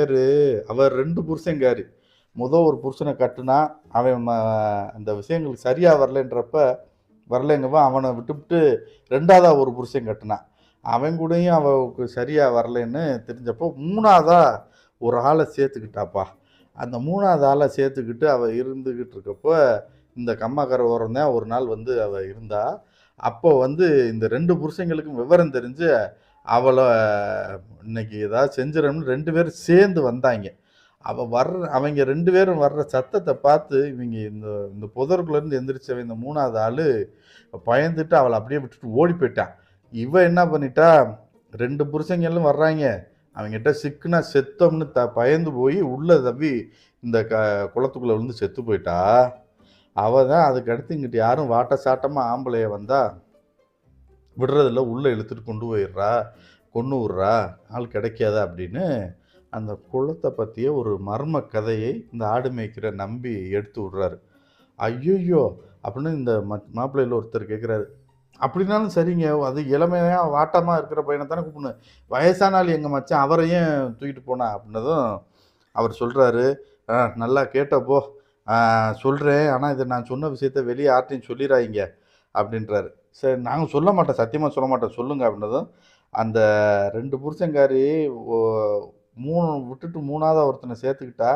பேர் அவர் 2 புருஷன்காரி. ஒரு புருஷனை கட்டுனா அவன் அந்த விஷயங்களுக்கு சரியாக வரலைங்கப்ப அவனை விட்டுவிட்டு ரெண்டாவதா ஒரு புருஷன் கட்டுனான். அவன் கூடயும் அவளுக்கு சரியாக வரலைன்னு தெரிஞ்சப்போ மூணாவதா ஒரு ஆளை சேர்த்துக்கிட்டாப்பா. அந்த மூணாவது ஆளை சேர்த்துக்கிட்டு அவள் இருந்துக்கிட்டு இருக்கப்போ இந்த கம்மாக்கரை ஓரம் தான் ஒரு நாள் வந்து அவள் இருந்தா. அப்போ வந்து இந்த 2 புருஷங்களுக்கும் விவரம் தெரிஞ்சு அவளை இன்னைக்கு ஏதாவது செஞ்சிடணும்னு 2 பேரும் சேர்ந்து வந்தாங்க. அவங்க 2 பேரும் வர்ற சத்தத்தை பார்த்து இவங்க இந்த இந்த புதருக்குள்ளேருந்து எந்திரிச்சவன் இந்த மூணாவது ஆள் பயந்துட்டு அவளை அப்படியே விட்டுட்டு ஓடி போயிட்டான். இவன் என்ன பண்ணிட்டா 2 புருஷங்களும் வர்றாங்க, அவங்ககிட்ட சிக்குனா செத்தோம்னு பயந்து போய் உள்ள தப்பி இந்த குளத்துக்குள்ளே விழுந்து செத்து போயிட்டா. அவள் தான் அதுக்கு அடுத்து இங்கிட்டு யாரும் வாட்ட சாட்டமாக ஆம்பளைய வந்தா விடுறதில்ல, உள்ளே இழுத்துட்டு கொண்டு போயிடுறா, கொன்று விட்றா, ஆள் கிடைக்காத அப்படின்னு அந்த குளத்தை பற்றிய ஒரு மர்ம கதையை இந்த ஆடு மேய்க்கிற நம்பி எடுத்து விட்றாரு. ஐயோ அப்படின்னு இந்த மாப்பிள்ளையில் ஒருத்தர் கேட்குறாரு. அப்படின்னாலும் சரிங்க, அது இளமையாக வாட்டமாக இருக்கிற பையனை தானே கூப்பிடணும், வயசானாலும் எங்கள் மச்சான் அவரையும் தூக்கிட்டு போனா அப்படின்னதும் அவர் சொல்கிறாரு, நல்லா கேட்டப்போ சொல்கிறேன், ஆனால் இதை நான் சொன்ன விஷயத்த வெளியே யார்ட்டையும் சொல்லிடாதீங்க அப்படின்றாரு. சரி நாங்கள் சொல்ல மாட்டோம், சத்தியமாக சொல்ல மாட்டோம், சொல்லுங்கள் அப்படின்னதும் அந்த 2 புருஷன்காரி 3 விட்டுட்டு மூணாவதாக ஒருத்தனை சேர்த்துக்கிட்டா.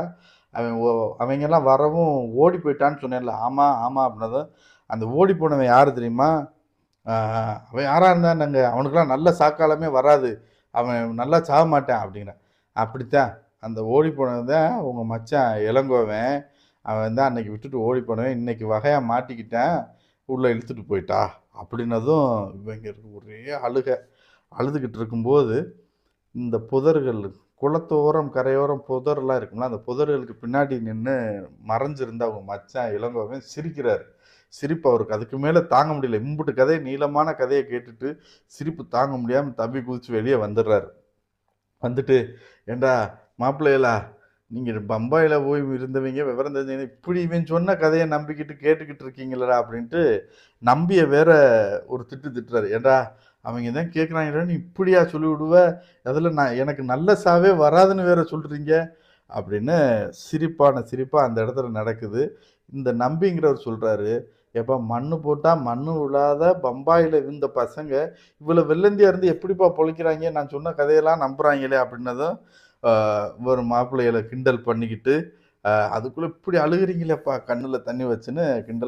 அவங்கெல்லாம் வரவும் ஓடி போயிட்டான்னு சொன்னேன்ல, ஆமாம் ஆமாம் அப்படின்னதும் அந்த ஓடி போனவன் யார் தெரியுமா? அவன் யாராக இருந்தான் நாங்கள் அவனுக்கெல்லாம் நல்ல சாக்காலமே வராது, அவன் நல்லா சாக மாட்டான் அப்படிங்கிறான். அப்படித்தான் அந்த ஓடி போனது தான் உங்கள் மச்சான் இளங்கோவன். அவன் தான் அன்னைக்கு விட்டுட்டு ஓடி போனவன், இன்னைக்கு வகையாக மாட்டிக்கிட்டேன், உள்ளே இழுத்துட்டு போயிட்டா அப்படின்னதும் இவங்க ஒரே அழுதுகிட்டு இருக்கும்போது இந்த புதர்கள் குளத்தோரம் கரையோரம் புதர்லாம் இருக்கும்ல, அந்த புதர்களுக்கு பின்னாடி நின்று மறைஞ்சிருந்த அவங்க மச்சான் இளங்கோவன் சிரிக்கிறார். சிரிப்பு அவருக்கு அதுக்கு மேலே தாங்க முடியல. இம்புட்டு கதையை நீளமான கதையை கேட்டுட்டு சிரிப்பு தாங்க முடியாமல் தம்பி குதிச்சு வெளியே வந்துடுறாரு. வந்துட்டு, ஏண்டா மாப்பிள்ளைகளா, நீங்கள் பம்பாயில் போய் இருந்தவங்க விவரம் தெரிஞ்சவங்க இப்படி இவன் சொன்ன கதையை நம்பிக்கிட்டு கேட்டுக்கிட்டு இருக்கீங்களா அப்படின்ட்டு நம்பிய வேற ஒரு திட்டுறாரு. ஏண்டா அவங்க தான் கேட்குறாங்கன்னு இப்படியா சொல்லி விடுவ, அதில் எனக்கு நல்ல சாவே வராதுன்னு வேற சொல்கிறீங்க அப்படின்னு சிரிப்பாக அந்த இடத்துல நடக்குது. இந்த நம்பிங்கிறவர் சொல்கிறாரு, எப்போ மண்ணு போட்டால் மண்ணு விழாத பம்பாயில் இருந்த பசங்க இவ்வளோ வெள்ளந்தியாக இருந்து எப்படிப்பா பொழைக்கிறாங்க, நான் சொன்ன கதையெல்லாம் நம்புகிறாங்களே அப்படின்னதும் ஒரு மாப்பிள்ளைகளை கிண்டல் பண்ணிக்கிட்டு, அதுக்குள்ளே இப்படி அழுகிறீங்களேப்பா கண்ணில் தண்ணி வச்சுன்னு கிண்டல்